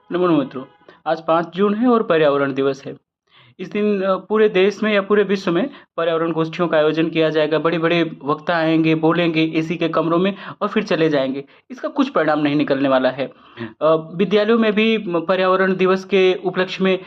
नमो मित्रों। आज 5 जून है और पर्यावरण दिवस है। इस दिन पूरे देश में या पूरे विश्व में पर्यावरण गोष्ठियों का आयोजन किया जाएगा। बड़े-बड़े वक्ता आएँगे, बोलेंगे एसी के कमरों में और फिर चले जाएँगे। इसका कुछ परिणाम नहीं निकलने वाला है। विद्यालयों में भी पर्यावरण दिवस के उपलक्ष्य में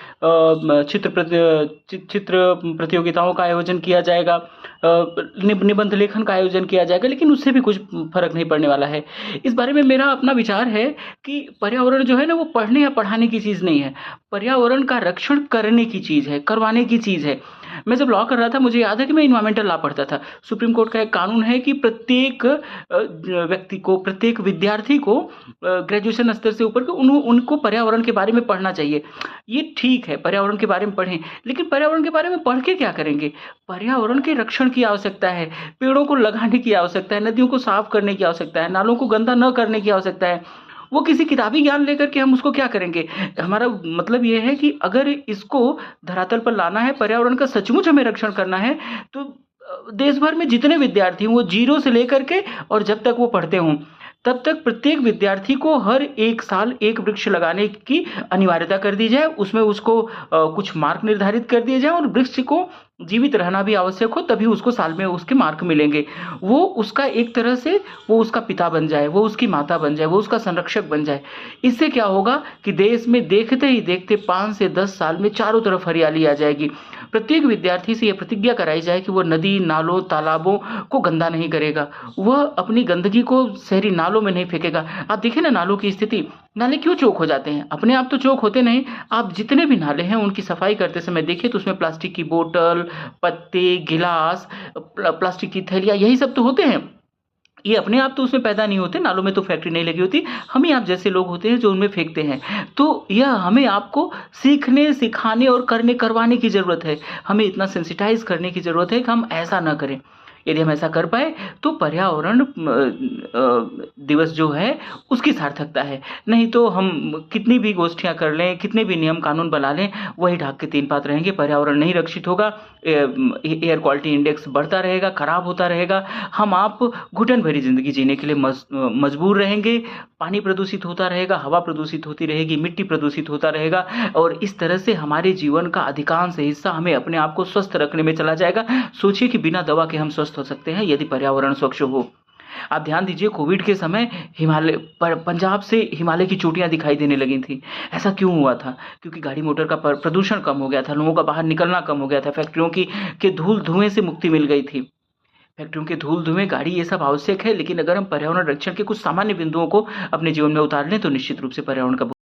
चित्र प्रतियोगिताओं का आयोजन किया जाएगा। निबंध लेखन का आयोजन किया जाएगा, लेकिन उससे भी कुछ फ़र्क नहीं पड़ने वाला है। इस बारे में मेरा अपना विचार है कि पर्यावरण जो है ना, वो पढ़ने या पढ़ाने की चीज़ नहीं है। पर्यावरण का रक्षण करने की चीज़ है, करवाने की चीज़ है। मैं जब लॉ कर रहा था, मुझे याद है कि मैं एनवायरमेंटल लॉ पढ़ता था। सुप्रीम कोर्ट का एक कानून है कि प्रत्येक व्यक्ति को, प्रत्येक विद्यार्थी को ग्रेजुएशन स्तर से ऊपर के उनको पर्यावरण के बारे में पढ़ना चाहिए। ये ठीक है, पर्यावरण के बारे में पढ़ें, लेकिन पर्यावरण के बारे में पढ़ के क्या करेंगे? पर्यावरण के रक्षण की आवश्यकता है, पेड़ों को लगाने की आवश्यकता है, नदियों को साफ करने की आवश्यकता है, नालों को गंदा न करने की आवश्यकता है। वो किसी किताबी ज्ञान लेकर के हम उसको क्या करेंगे? हमारा मतलब ये है कि अगर इसको धरातल पर लाना है, पर्यावरण का सचमुच हमें रक्षण करना है, तो देश भर में जितने विद्यार्थी हों, वो 0 से लेकर के और जब तक वो पढ़ते हों, तब तक प्रत्येक विद्यार्थी को हर 1 साल 1 वृक्ष लगाने की अनिवार्यता कर दी जाए। उसमें उसको कुछ मार्क निर्धारित कर दिए जाएँ और वृक्ष को जीवित रहना भी आवश्यक हो, तभी उसको साल में उसके मार्क मिलेंगे। वो उसका एक तरह से वो उसका पिता बन जाए, वो उसकी माता बन जाए, वो उसका संरक्षक बन जाए। इससे क्या होगा कि देश में देखते ही देखते 5 से 10 साल में चारों तरफ हरियाली आ जाएगी। प्रत्येक विद्यार्थी से यह प्रतिज्ञा कराई जाए कि वो नदी, नालों, तालाबों को गंदा नहीं करेगा। वह अपनी गंदगी को शहरी नालों में नहीं फेंकेगा। आप देखिए ना नालों की स्थिति, नाले क्यों चौक हो जाते हैं? अपने आप तो चौक होते नहीं, आप जितने भी नाले हैं उनकी सफाई करते समय देखिए तो उसमें प्लास्टिक की बोतल, पत्ते, गिलास, प्लास्टिक की थैलियाँ, यही सब तो होते हैं। ये अपने आप तो उसमें पैदा नहीं होते, नालों में तो फैक्ट्री नहीं लगी होती, हम ही आप जैसे लोग होते हैं जो उनमें फेंकते हैं। तो यह हमें आपको सीखने, सिखाने और करवाने की ज़रूरत है। हमें इतना सेंसिटाइज़ करने की ज़रूरत है कि हम ऐसा ना करें। यदि हम ऐसा कर पाए तो पर्यावरण दिवस जो है उसकी सार्थकता है। नहीं तो हम कितनी भी गोष्ठियाँ कर लें, कितने भी नियम कानून बना लें, वही ढाक के तीन पात रहेंगे, पर्यावरण नहीं रक्षित होगा, एयर क्वालिटी इंडेक्स बढ़ता रहेगा, खराब होता रहेगा। हम आप घुटन भरी ज़िंदगी जीने के लिए मजबूर रहेंगे। पानी प्रदूषित होता रहेगा, हवा प्रदूषित होती रहेगी, मिट्टी प्रदूषित होता रहेगा और इस तरह से हमारे जीवन का अधिकांश हिस्सा हमें अपने आप को स्वस्थ रखने में चला जाएगा। सोचिए कि बिना दवा के हम स्वस्थ हो सकते हैं यदि पर्यावरण स्वच्छ हो। आप ध्यान दीजिए, कोविड के समय हिमालय पर पंजाब से हिमालय की चोटियाँ दिखाई देने लगी थी। ऐसा क्यों हुआ था? क्योंकि गाड़ी मोटर का प्रदूषण कम हो गया था, लोगों का बाहर निकलना कम हो गया था, फैक्ट्रियों की के धूल-धुएँ से मुक्ति मिल गई थी। फैक्ट्रियों के धूल-धुएँ, गाड़ी, ये सब आवश्यक है, लेकिन अगर हम पर्यावरण रक्षण के कुछ सामान्य बिंदुओं को अपने जीवन में उतार लें तो निश्चित रूप से पर्यावरण का